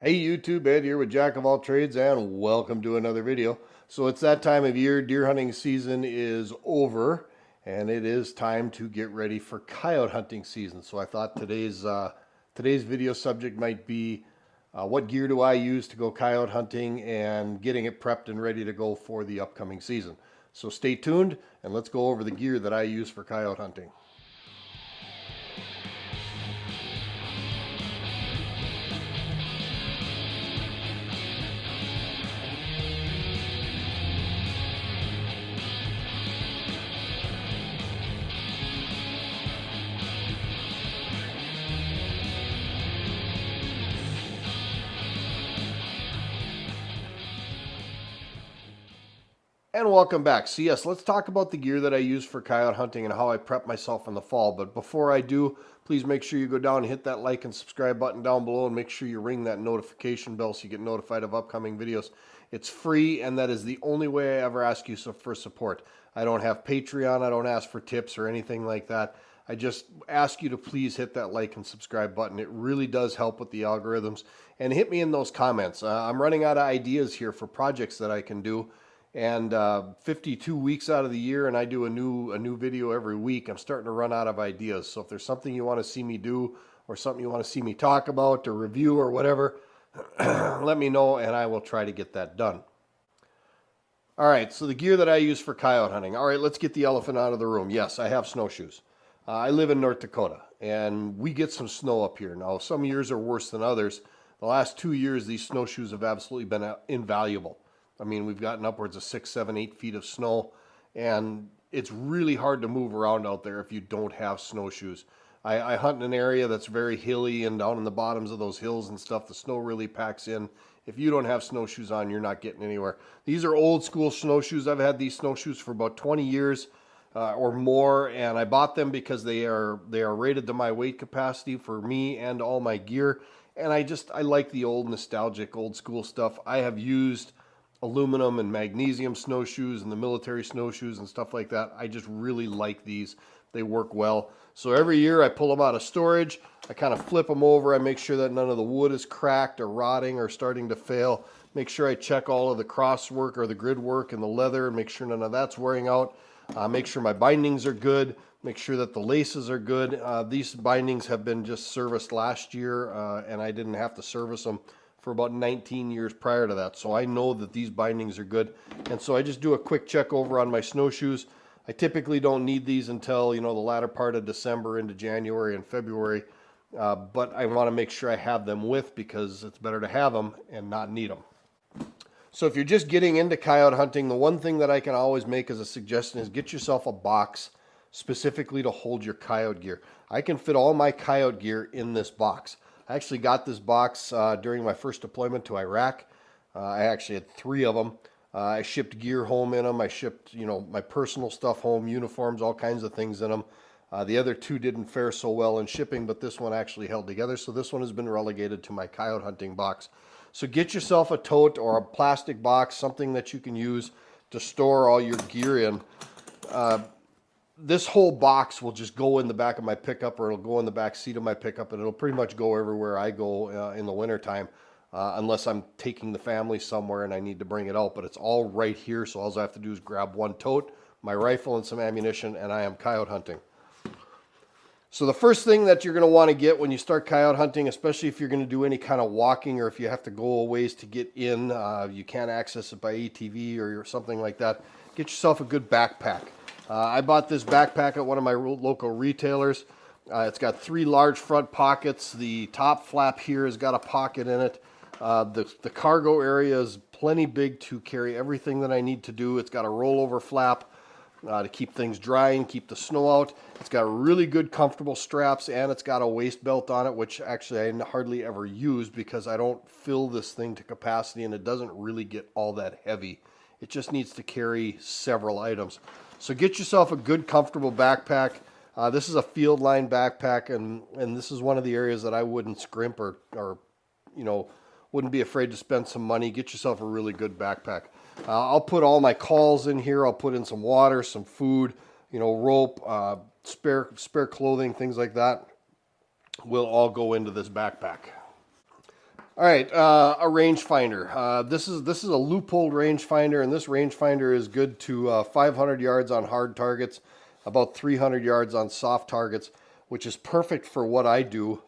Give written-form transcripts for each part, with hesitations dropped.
Hey YouTube, Ed here with Jack of all trades and welcome to another video. So it's that time of year, deer hunting season is over and it is time to get ready for coyote hunting season. So I thought today's video subject might be what gear do I use to go coyote hunting and getting it prepped and ready to go for the upcoming season. So stay tuned and let's go over the gear that I use for coyote hunting. And welcome back. So yes, let's talk about the gear that I use for coyote hunting and how I prep myself in the fall. But before I do, please make sure you go down and hit that like and subscribe button down below and make sure you ring that notification bell so you get notified of upcoming videos. It's free and that is the only way I ever ask you for support. I don't have Patreon, I don't ask for tips or anything like that. I just ask you to please hit that like and subscribe button. It really does help with the algorithms. And hit me in those comments. I'm running out of ideas here for projects that I can do. And 52 weeks out of the year, and I do a new video every week. I'm starting to run out of ideas. So if there's something you want to see me do, or something you want to see me talk about, or review, or whatever, let me know, and I will try to get that done. All right, so the gear that I use for coyote hunting. All right, let's get the elephant out of the room. Yes, I have snowshoes. I live in North Dakota, and we get some snow up here. Now, some years are worse than others. The last 2 years, these snowshoes have absolutely been invaluable. I mean, we've gotten upwards of 6, 7, 8 feet of snow, and it's really hard to move around out there if you don't have snowshoes. I hunt in an area that's very hilly, and down in the bottoms of those hills and stuff, the snow really packs in. If you don't have snowshoes on, you're not getting anywhere. These are old school snowshoes. I've had these snowshoes for about 20 years or more, and I bought them because they are rated to my weight capacity for me and all my gear. And I like the old nostalgic old school stuff. I have used aluminum and magnesium snowshoes and the military snowshoes and stuff like that. I just really like these. They work well. So every year I pull them out of storage. I kind of flip them over. I make sure that none of the wood is cracked or rotting or starting to fail. Make sure I check all of the cross work or the grid work and the leather and make sure none of that's wearing out. Make sure my bindings are good. Make sure that the laces are good. These bindings have been just serviced last year and I didn't have to service them for about 19 years prior to that. So I know that these bindings are good. And so I just do a quick check over on my snowshoes. I typically don't need these until, the latter part of December into January and February. But I want to make sure I have them with because it's better to have them and not need them. So if you're just getting into coyote hunting, the one thing that I can always make as a suggestion is get yourself a box specifically to hold your coyote gear. I can fit all my coyote gear in this box. I actually got this box during my first deployment to Iraq. I actually had 3 of them. I shipped gear home in them. I shipped, my personal stuff home, uniforms, all kinds of things in them. The other 2 didn't fare so well in shipping, but this one actually held together. So this one has been relegated to my coyote hunting box. So get yourself a tote or a plastic box, something that you can use to store all your gear in. This whole box will just go in the back of my pickup or it'll go in the back seat of my pickup and it'll pretty much go everywhere I go in the wintertime unless I'm taking the family somewhere and I need to bring it out. But it's all right here, so all I have to do is grab one tote, my rifle and some ammunition, and I am coyote hunting. So the first thing that you're going to want to get when you start coyote hunting, especially if you're going to do any kind of walking or if you have to go a ways to get in, you can't access it by ATV or something like that, get yourself a good backpack. I bought this backpack at one of my local retailers. It's got 3 large front pockets. The top flap here has got a pocket in it. The cargo area is plenty big to carry everything that I need to do. It's got a rollover flap to keep things dry and keep the snow out. It's got really good comfortable straps and it's got a waist belt on it, which actually I hardly ever use because I don't fill this thing to capacity and it doesn't really get all that heavy. It just needs to carry several items. So get yourself a good, comfortable backpack. This is a field line backpack, and this is one of the areas that I wouldn't scrimp or wouldn't be afraid to spend some money. Get yourself a really good backpack. I'll put all my calls in here. I'll put in some water, some food, rope, spare clothing, things like that will all go into this backpack. All right, a rangefinder. This is a loophole rangefinder, and this rangefinder is good to 500 yards on hard targets, about 300 yards on soft targets, which is perfect for what I do,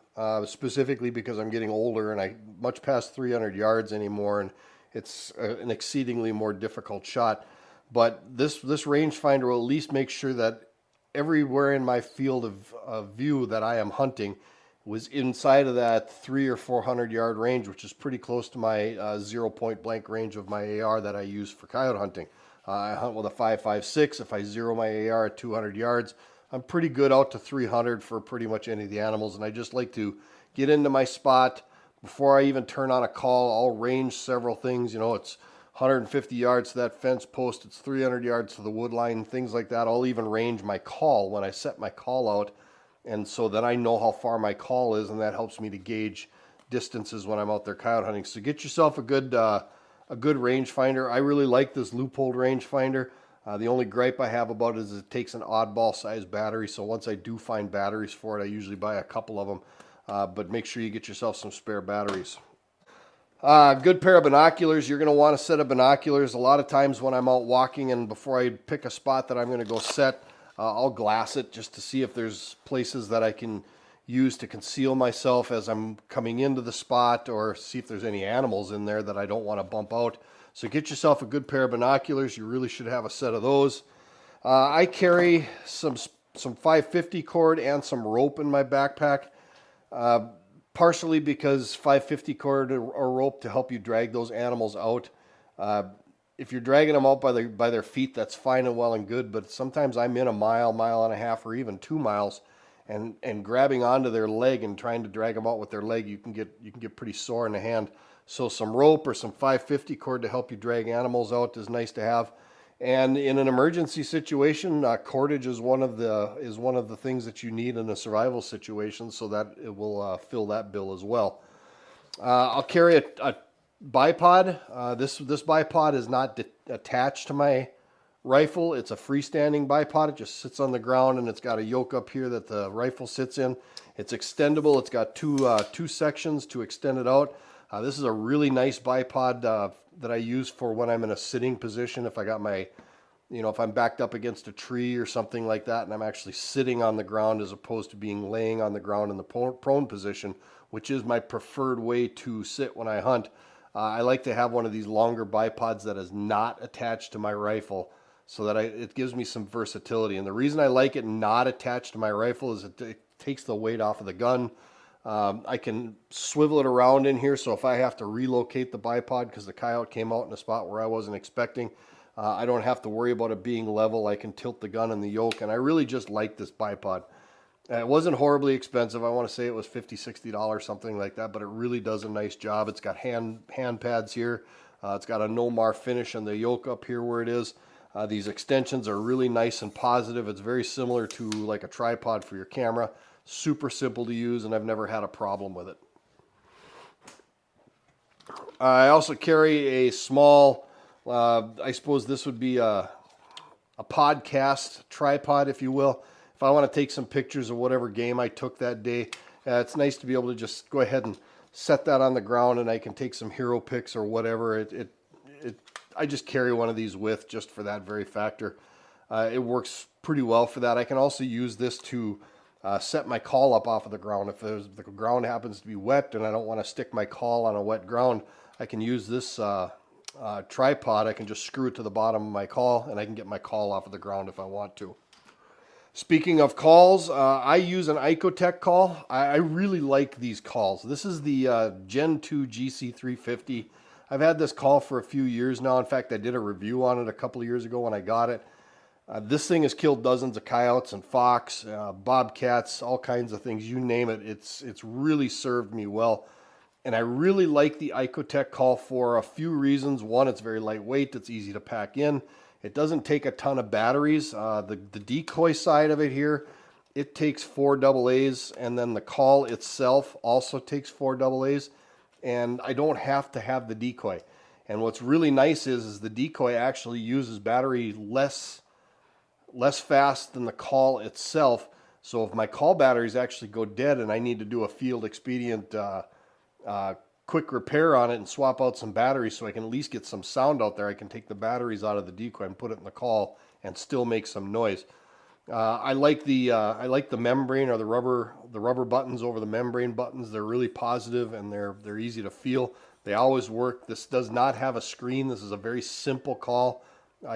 specifically because I'm getting older and I much past 300 yards anymore, and it's an exceedingly more difficult shot. But this rangefinder will at least make sure that everywhere in my field of view that I am hunting was inside of that 300 or 400 yard range, which is pretty close to my 0 point blank range of my AR that I use for coyote hunting. I hunt with a 5.56. If I zero my AR at 200 yards, I'm pretty good out to 300 for pretty much any of the animals. And I just like to get into my spot before I even turn on a call. I'll range several things. It's 150 yards to that fence post. It's 300 yards to the wood line, things like that. I'll even range my call when I set my call out. And so then I know how far my call is, and that helps me to gauge distances when I'm out there coyote hunting. So get yourself a good rangefinder. I really like this loophole rangefinder. The only gripe I have about it is it takes an oddball size battery. So once I do find batteries for it, I usually buy a couple of them. But make sure you get yourself some spare batteries. Good pair of binoculars. You're going to want a set of binoculars. A lot of times when I'm out walking and before I pick a spot that I'm going to go set, I'll glass it just to see if there's places that I can use to conceal myself as I'm coming into the spot, or see if there's any animals in there that I don't want to bump out. So get yourself a good pair of binoculars. You really should have a set of those. I carry some 550 cord and some rope in my backpack, partially because 550 cord or rope to help you drag those animals out. If you're dragging them out by their feet, that's fine and well and good, but sometimes I'm in a mile and a half, or even 2 miles, and grabbing onto their leg and trying to drag them out with their leg, you can get pretty sore in the hand. So some rope or some 550 cord to help you drag animals out is nice to have. And in an emergency situation, cordage is one of the things that you need in a survival situation, so that it will fill that bill as well. I'll carry a bipod. This bipod is not attached to my rifle. It's a freestanding bipod. It just sits on the ground, and it's got a yoke up here that the rifle sits in. It's extendable. It's got two sections to extend it out. This is a really nice bipod that I use for when I'm in a sitting position. If I got if I'm backed up against a tree or something like that, and I'm actually sitting on the ground as opposed to being laying on the ground in the prone position, which is my preferred way to sit when I hunt. I like to have one of these longer bipods that is not attached to my rifle, so that it gives me some versatility. And the reason I like it not attached to my rifle is it takes the weight off of the gun. I can swivel it around in here, so if I have to relocate the bipod because the coyote came out in a spot where I wasn't expecting, I don't have to worry about it being level. I can tilt the gun and the yoke, and I really just like this bipod. It wasn't horribly expensive. I want to say it was $50, $60, something like that, but it really does a nice job. It's got hand pads here. It's got a no-mar finish on the yoke up here where it is. These extensions are really nice and positive. It's very similar to like a tripod for your camera. Super simple to use, and I've never had a problem with it. I also carry a small, I suppose this would be a podcast tripod, if you will. If I want to take some pictures of whatever game I took that day, it's nice to be able to just go ahead and set that on the ground, and I can take some hero pics or whatever. I just carry one of these with just for that very factor. It works pretty well for that. I can also use this to set my call up off of the ground. If the ground happens to be wet and I don't want to stick my call on a wet ground, I can use this tripod. I can just screw it to the bottom of my call, and I can get my call off of the ground if I want to. Speaking of calls, I use an Icotech call. I really like these calls. This is the Gen 2 GC350. I've had this call for a few years now. In fact, I did a review on it a couple of years ago when I got it. This thing has killed dozens of coyotes and fox, bobcats, all kinds of things. You name it. It's really served me well. And I really like the Icotech call for a few reasons. One, it's very lightweight. It's easy to pack in. It doesn't take a ton of batteries. The decoy side of it here, it takes 4 AA's, and then the call itself also takes 4 AA's, and I don't have to have the decoy. And what's really nice is the decoy actually uses battery less fast than the call itself. So if my call batteries actually go dead and I need to do a field expedient quick repair on it and swap out some batteries so I can at least get some sound out there. I can take the batteries out of the decoy and put it in the call and still make some noise. I like the membrane or the rubber buttons over the membrane buttons. They're really positive and they're easy to feel. They always work. This does not have a screen. This is a very simple call.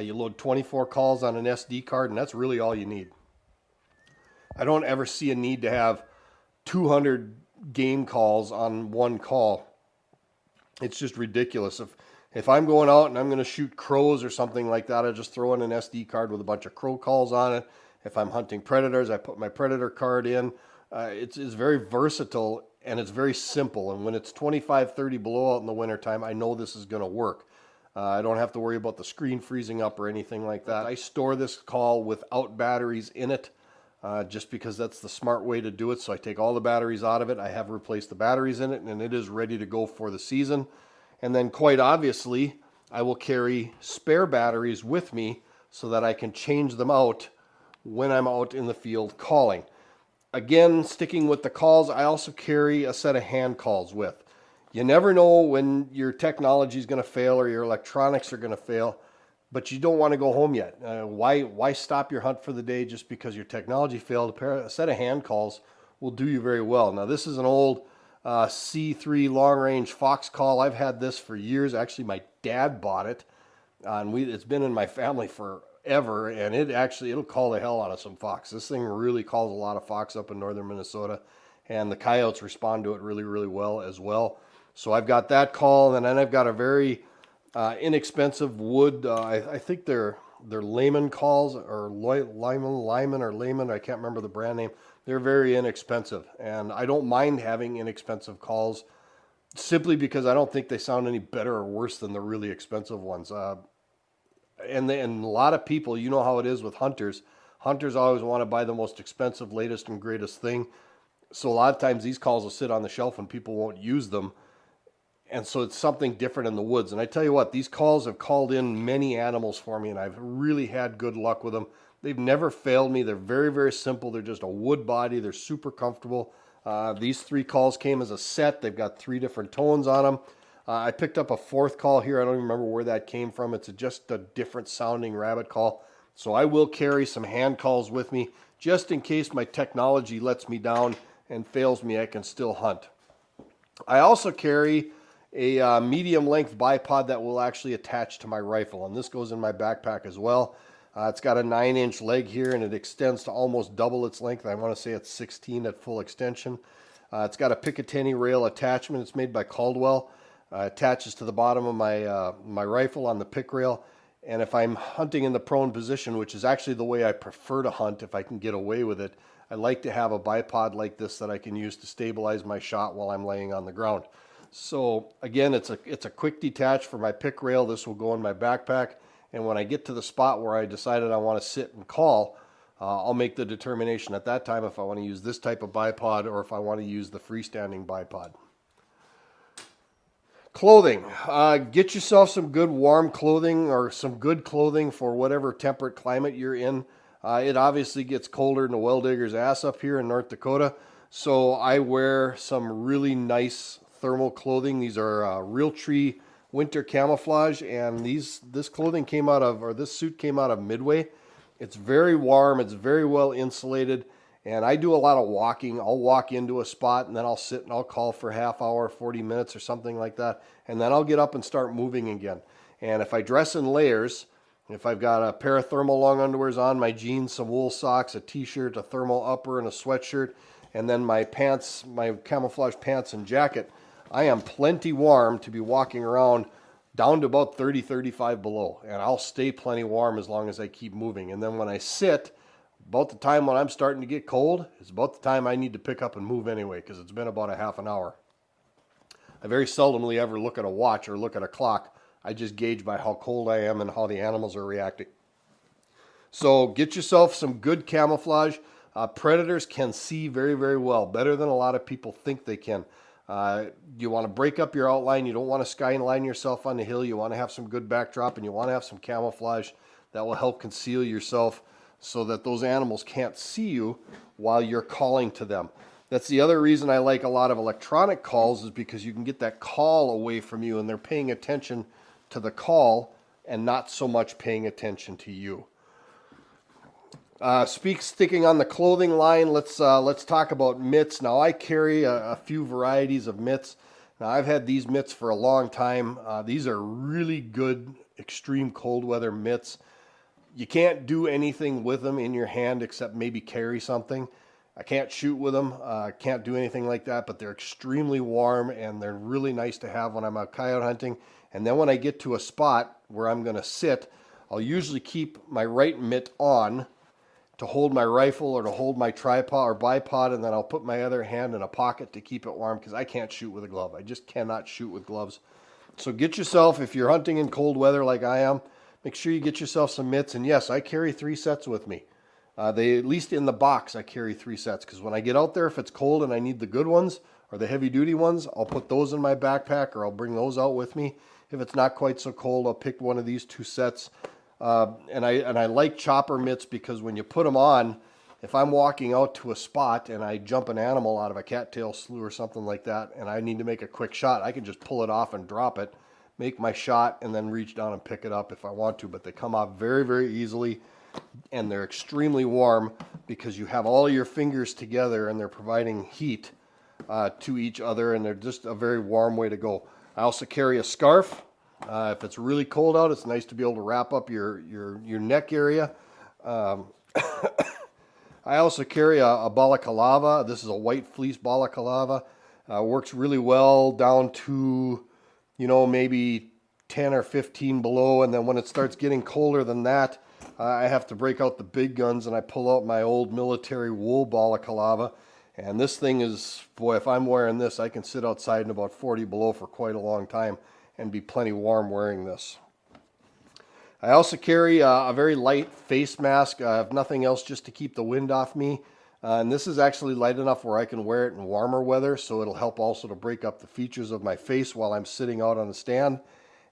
You load 24 calls on an SD card, and that's really all you need. I don't ever see a need to have 200 game calls on one call. It's just ridiculous. If I'm going out and I'm going to shoot crows or something like that, I just throw in an SD card with a bunch of crow calls on it. If I'm hunting predators, I put my predator card in. It's very versatile and it's very simple. And when it's 25, 30 below out in the wintertime, I know this is going to work. I don't have to worry about the screen freezing up or anything like that. I store this call without batteries in it just because that's the smart way to do it. So I take all the batteries out of it. I have replaced the batteries in it and it is ready to go for the season. And then quite obviously, I will carry spare batteries with me so that I can change them out when I'm out in the field calling. Again, sticking with the calls, I also carry a set of hand calls with. You never know when your technology is going to fail or your electronics are going to fail, but you don't want to go home yet. Why stop your hunt for the day just because your technology failed? A set of hand calls will do you very well. Now, this is an old C3 long-range fox call. I've had this for years. Actually, my dad bought it, and it's been in my family forever, and it'll call the hell out of some fox. This thing really calls a lot of fox up in northern Minnesota, and the coyotes respond to it really, really well as well. So I've got that call, and then I've got a very inexpensive wood. I think they're Lehman calls or Lyman. I can't remember the brand name. They're very inexpensive, and I don't mind having inexpensive calls simply because I don't think they sound any better or worse than the really expensive ones. And a lot of people, you know how it is with hunters. Hunters always want to buy the most expensive, latest and greatest thing. So a lot of times these calls will sit on the shelf and people won't use them. And so it's something different in the woods. And I tell you what, these calls have called in many animals for me, and I've really had good luck with them. They've never failed me. They're very, very simple. They're just a wood body. They're super comfortable. These 3 calls came as a set. They've got 3 different tones on them. I picked up a 4th call here. I don't even remember where that came from. It's just a different sounding rabbit call. So I will carry some hand calls with me just in case my technology lets me down and fails me. I can still hunt. I also carry a medium length bipod that will actually attach to my rifle, and this goes in my backpack as well. It's got a 9-inch leg here and it extends to almost double its length. I want to say it's 16 at full extension. It's got a Picatinny rail attachment. It's made by Caldwell. Attaches to the bottom of my rifle on the pick rail. And if I'm hunting in the prone position, which is actually the way I prefer to hunt if I can get away with it, I like to have a bipod like this that I can use to stabilize my shot while I'm laying on the ground. So again, it's a quick detach for my pick rail. This will go in my backpack. And when I get to the spot where I decided I want to sit and call, I'll make the determination at that time if I want to use this type of bipod or if I want to use the freestanding bipod. Clothing. Get yourself some good warm clothing or some good clothing for whatever temperate climate you're in. It obviously gets colder than a well digger's ass up here in North Dakota. So I wear some really nice thermal clothing. These are Realtree winter camouflage, and this clothing came out of, or this suit came out of Midway. It's very warm. It's very well insulated. And I do a lot of walking. I'll walk into a spot and then I'll sit and I'll call for a half hour, 40 minutes or something like that. And then I'll get up and start moving again. And if I dress in layers, if I've got a pair of thermal long underwears on, my jeans, some wool socks, a t-shirt, a thermal upper, and a sweatshirt, and then my pants, my camouflage pants and jacket, I am plenty warm to be walking around down to about 30, 35 below. And I'll stay plenty warm as long as I keep moving. And then when I sit, about the time when I'm starting to get cold, it's about the time I need to pick up and move anyway, because it's been about a half an hour. I very seldomly ever look at a watch or look at a clock. I just gauge by how cold I am and how the animals are reacting. So get yourself some good camouflage. Predators can see very, very well, better than a lot of people think they can. You want to break up your outline. You don't want to skyline yourself on the hill. You want to have some good backdrop, and you want to have some camouflage that will help conceal yourself so that those animals can't see you while you're calling to them. That's the other reason I like a lot of electronic calls, is because you can get that call away from you and they're paying attention to the call and not so much paying attention to you. Sticking on the clothing line, let's talk about mitts. Now I carry a few varieties of mitts. Now I've had these mitts for a long time. These are really good extreme cold weather mitts. You can't do anything with them in your hand except maybe carry something. I can't shoot with them, can't do anything like that, but they're extremely warm and they're really nice to have when I'm out coyote hunting. And then when I get to a spot where I'm going to sit, I'll usually keep my right mitt on to hold my rifle or to hold my tripod or bipod, and then I'll put my other hand in a pocket to keep it warm, because I can't shoot with a glove. I just cannot shoot with gloves. So get yourself, if you're hunting in cold weather like I am, make sure you get yourself some mitts. And yes, I carry 3 sets with me. They, at least in the box, I carry 3 sets, because when I get out there, if it's cold and I need the good ones or the heavy duty ones, I'll put those in my backpack or I'll bring those out with me. If it's not quite so cold, I'll pick one of these 2 sets. And I like chopper mitts, because when you put them on, if I'm walking out to a spot and I jump an animal out of a cattail slough or something like that, and I need to make a quick shot, I can just pull it off and drop it, make my shot, and then reach down and pick it up if I want to. But they come off very, very easily. And they're extremely warm because you have all your fingers together and they're providing heat to each other, and they're just a very warm way to go. I also carry a scarf. If it's really cold out, it's nice to be able to wrap up your neck area. I also carry a balaclava. This is a white fleece balaclava. Works really well down to, maybe 10 or 15 below, and then when it starts getting colder than that, I have to break out the big guns, and I pull out my old military wool balaclava. And this thing is, boy, if I'm wearing this, I can sit outside in about 40 below for quite a long time and be plenty warm wearing this. I also carry a very light face mask. I have nothing else, just to keep the wind off me. And this is actually light enough where I can wear it in warmer weather, so it'll help also to break up the features of my face while I'm sitting out on the stand,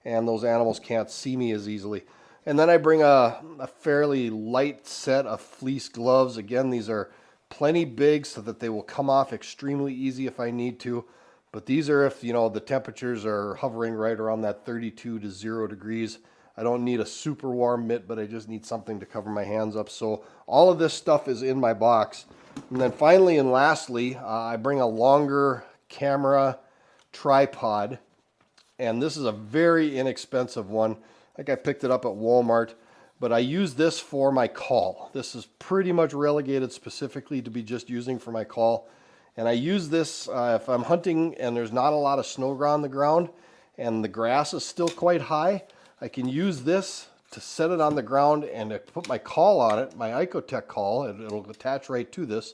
and those animals can't see me as easily. And then I bring a fairly light set of fleece gloves. Again, these are plenty big so that they will come off extremely easy if I need to. But these are if, the temperatures are hovering right around that 32 to 0 degrees. I don't need a super warm mitt, but I just need something to cover my hands up. So all of this stuff is in my box. And then finally and lastly, I bring a longer camera tripod. And this is a very inexpensive one. I think I picked it up at Walmart, but I use this for my call. This is pretty much relegated specifically to be just using for my call. And I use this if I'm hunting and there's not a lot of snow on the ground and the grass is still quite high. I can use this to set it on the ground and to put my call on it, my Icotech call. It'll attach right to this,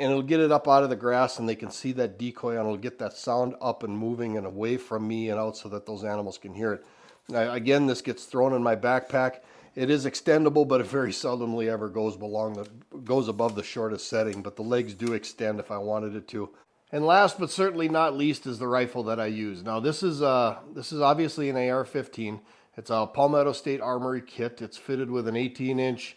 and it'll get it up out of the grass, and they can see that decoy, and it'll get that sound up and moving and away from me and out so that those animals can hear it. Again, this gets thrown in my backpack. It is extendable, but it very seldomly ever goes above the shortest setting, but the legs do extend if I wanted it to. And last but certainly not least is the rifle that I use. Now this is obviously an AR-15. It's a Palmetto State Armory kit. It's fitted with an 18-inch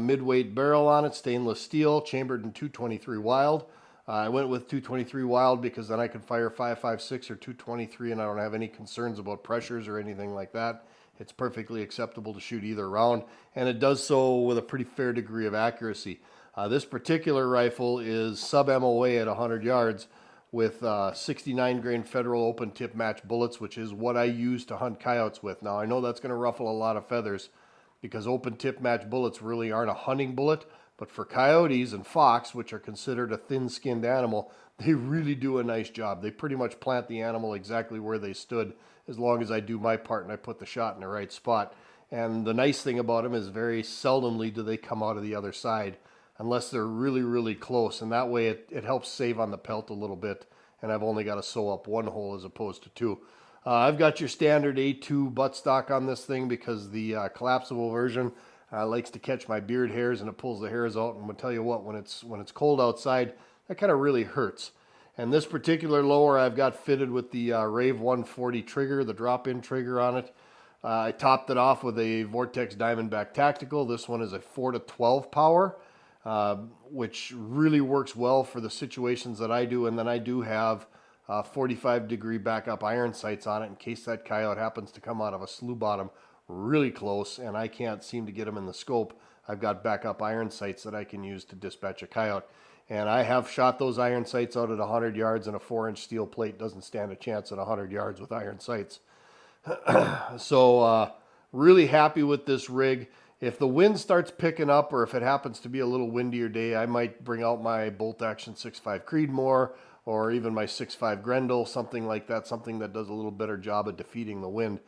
mid-weight barrel on it, stainless steel, chambered in .223 Wild. I went with .223 Wild because then I could fire 5.56 or .223, and I don't have any concerns about pressures or anything like that. It's perfectly acceptable to shoot either round, and it does so with a pretty fair degree of accuracy. This particular rifle is sub-MOA at 100 yards with 69 grain Federal open tip match bullets, which is what I use to hunt coyotes with. Now I know that's going to ruffle a lot of feathers because open tip match bullets really aren't a hunting bullet, but for coyotes and fox, which are considered a thin-skinned animal, they really do a nice job. They pretty much plant the animal exactly where they stood, as long as I do my part and I put the shot in the right spot. And the nice thing about them is very seldomly do they come out of the other side, unless they're really, really close. And that way it helps save on the pelt a little bit. And I've only got to sew up one hole as opposed to two. I've got your standard A2 buttstock on this thing because the collapsible version likes to catch my beard hairs and it pulls the hairs out. And I'll tell you what, when it's cold outside, that kind of really hurts. And this particular lower I've got fitted with the Rave 140 trigger, the drop-in trigger on it. I topped it off with a Vortex Diamondback Tactical. This one is a 4 to 12 power. which really works well for the situations that I do. And then I do have 45-degree backup iron sights on it in case that coyote happens to come out of a slough bottom really close and I can't seem to get him in the scope. I've got backup iron sights that I can use to dispatch a coyote. And I have shot those iron sights out at 100 yards, and a 4-inch steel plate doesn't stand a chance at 100 yards with iron sights. So really happy with this rig. If the wind starts picking up, or if it happens to be a little windier day, I might bring out my bolt action 6.5 Creedmoor, or even my 6.5 Grendel, something like that, something that does a little better job of defeating the wind.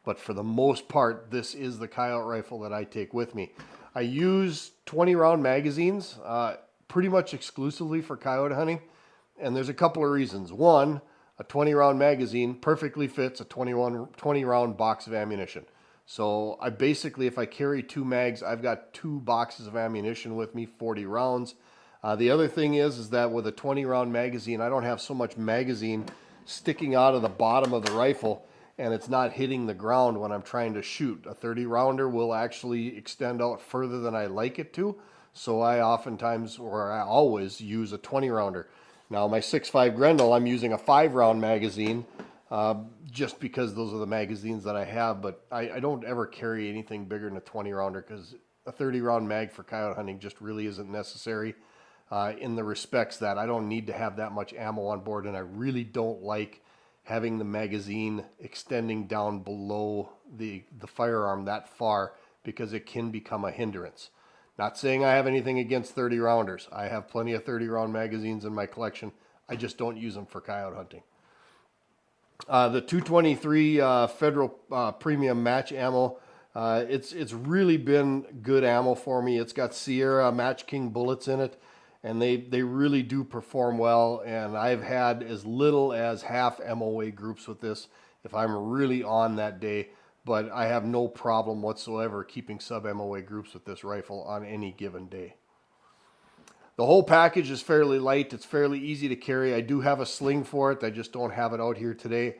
But for the most part, this is the coyote rifle that I take with me. I use 20 round magazines pretty much exclusively for coyote hunting. And there's a couple of reasons. One, a 20 round magazine perfectly fits a 20 round box of ammunition. So I basically, if I carry 2 mags, I've got 2 boxes of ammunition with me, 40 rounds. The other thing is that with a 20 round magazine, I don't have so much magazine sticking out of the bottom of the rifle and it's not hitting the ground when I'm trying to shoot. A 30 rounder will actually extend out further than I like it to. So I oftentimes, or I always use a 20 rounder. Now my 6.5 Grendel, I'm using a 5 round magazine just because those are the magazines that I have, but I don't ever carry anything bigger than a 20 rounder because a 30 round mag for coyote hunting just really isn't necessary in the respects that I don't need to have that much ammo on board, and I really don't like having the magazine extending down below the firearm that far because it can become a hindrance. Not saying I have anything against 30 rounders. I have plenty of 30 round magazines in my collection. I just don't use them for coyote hunting. The 223 Federal Premium Match Ammo, it's really been good ammo for me. It's got Sierra Match King bullets in it, and they really do perform well. And I've had as little as half MOA groups with this if I'm really on that day. But I have no problem whatsoever keeping sub-MOA groups with this rifle on any given day. The whole package is fairly light. It's fairly easy to carry. I do have a sling for it. I just don't have it out here today.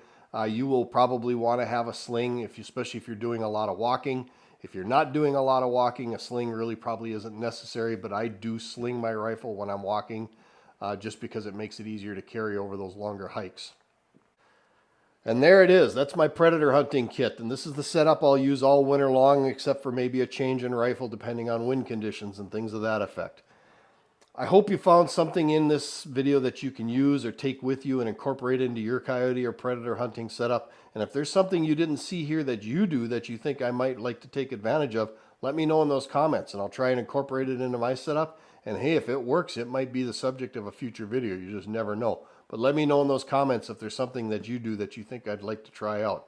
You will probably want to have a sling, especially if you're doing a lot of walking. If you're not doing a lot of walking, a sling really probably isn't necessary, but I do sling my rifle when I'm walking just because it makes it easier to carry over those longer hikes. And there it is. That's my predator hunting kit. And this is the setup I'll use all winter long, except for maybe a change in rifle depending on wind conditions and things of that effect. I hope you found something in this video that you can use or take with you and incorporate into your coyote or predator hunting setup. And if there's something you didn't see here that you do that you think I might like to take advantage of, let me know in those comments and I'll try and incorporate it into my setup. And hey, if it works, it might be the subject of a future video. You just never know. But let me know in those comments if there's something that you do that you think I'd like to try out.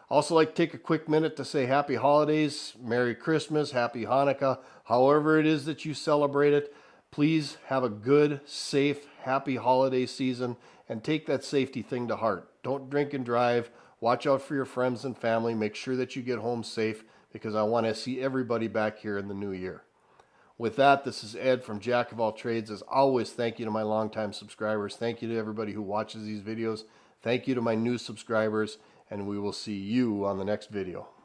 Also like to take a quick minute to say happy holidays, Merry Christmas, Happy Hanukkah, however it is that you celebrate it. Please have a good, safe, happy holiday season and take that safety thing to heart. Don't drink and drive. Watch out for your friends and family. Make sure that you get home safe because I want to see everybody back here in the new year. With that, this is Ed from Jack of All Trades. As always, thank you to my longtime subscribers. Thank you to everybody who watches these videos. Thank you to my new subscribers, and we will see you on the next video.